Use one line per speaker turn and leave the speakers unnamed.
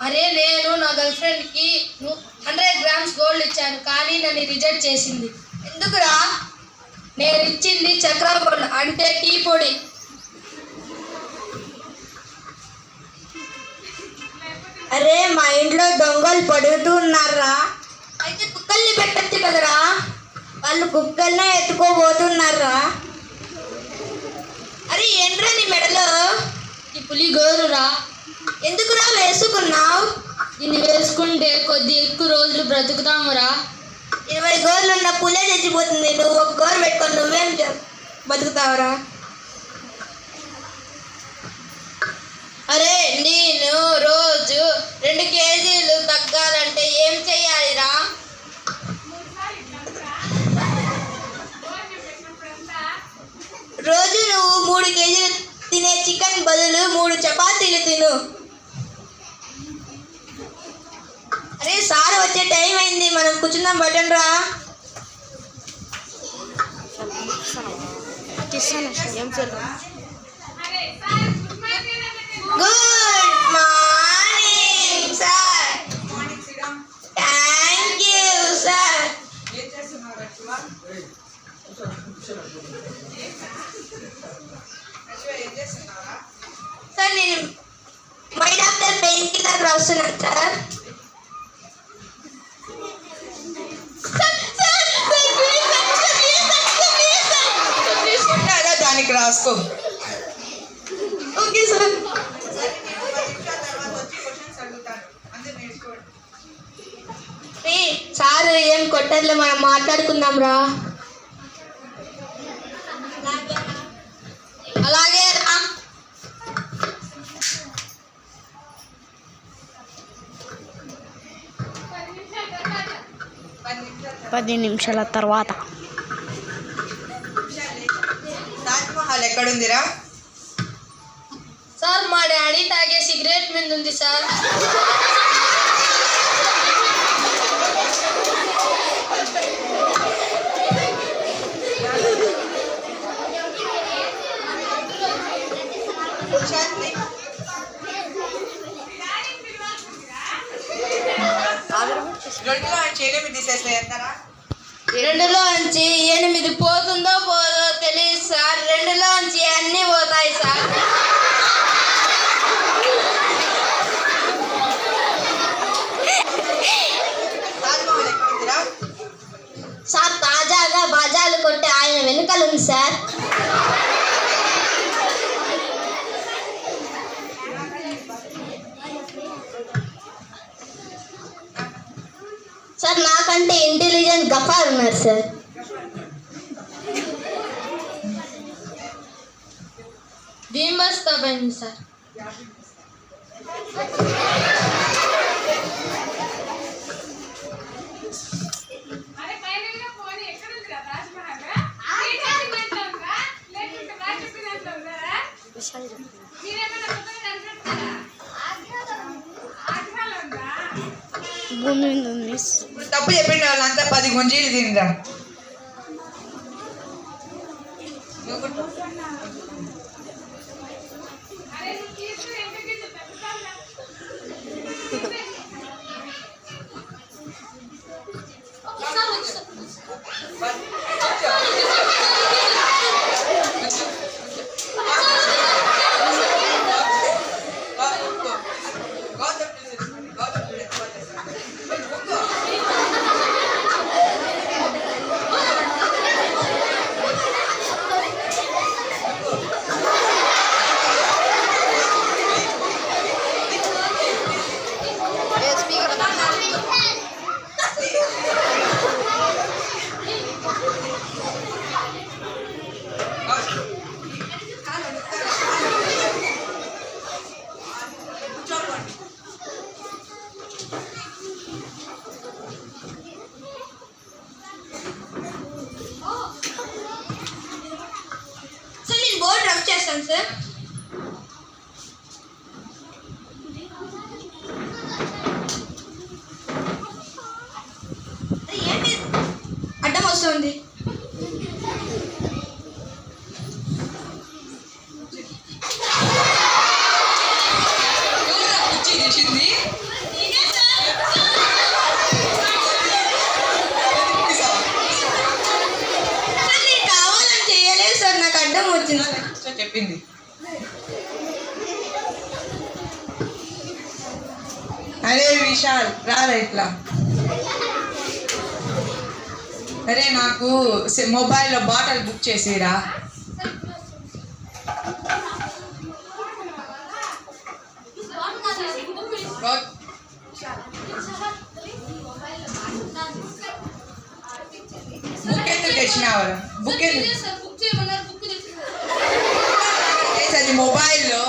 అరే నేను నా గర్ల్ ఫ్రెండ్కి 100 grams గోల్డ్ ఇచ్చాను, కానీ నన్ను రిజెక్ట్ చేసింది.
ఎందుకురా?
నేను ఇచ్చింది చక్ర గోల్డ్, అంటే టీ పొడి.
అరే మా ఇంట్లో దొంగలు పడుతూ ఉన్నారా?
అయితే కుక్కల్ని పెట్టచ్చు కదరా?
వాళ్ళు కుక్కల్నే ఎత్తుకోబోతున్నారా?
అరే ఏంట్రా నీ మెడలో? ఈ పులి గోరురా.
ఎందుకురా వేసుకున్నావు?
దీన్ని వేసుకుంటే కొద్ది ఎక్కువ రోజులు బ్రతుకుతామురా.
20 గోర్లు ఉన్న పులే చచ్చిపోతుంది. నువ్వు ఒక గోరు పెట్టుకొని నువ్వేం బతుకుతావురా?
అరే నేను రోజు 2 kgs తగ్గాలంటే ఏం చెయ్యాలిరా?
రోజు నువ్వు 3 kg తినే చికెన్ బదులు 3 చపాతీలు తిను. అరే సార్ వచ్చే టైం అయింది, మనం కూర్చుందాం బటన్ రా. Good morning sir. Thank you sir. Sir నేను మై డాక్టర్ పెయిన్ కిల్లర్ రాస్తున్నాను సార్.
దానికి రాసుకో.
Okay sir. సార్ ఏం కొట్టర్లే, మనం మాట్లాడుకుందాం రా.
అలాగే రా.
పది నిమిషాల తర్వాత
తాజ్మహల్ ఎక్కడుందిరా?
సార్ మా డాడీ తాగే సిగరెట్ మీద ఉంది సార్. రెండులోంచి 8 పోతుందో పోదో తెలియదు సార్. 2లోంచి అన్నీ పోతాయి సార్.
సార్ తాజాగా బాజాలు కొట్టే ఆయన వెనుకలుంది సార్. సార్ నాకంటే ఇంటెలిజెంట్ గఫార్ ఉన్నారు సార్.
భీమస్తా పోయింది సార్.
భూమి మీద ఉంది.
తప్పు చెప్పిండే వాళ్ళంతా 10 గుంజీలు తిందా. అరే విశాల్ రారా ఇట్లా. అరే నాకు మొబైల్లో బాటిల్ బుక్ చేసిరా. బుక్ ఎందుకు తెచ్చినావు? బుక్ ఎందుకు? అది మొబైల్లో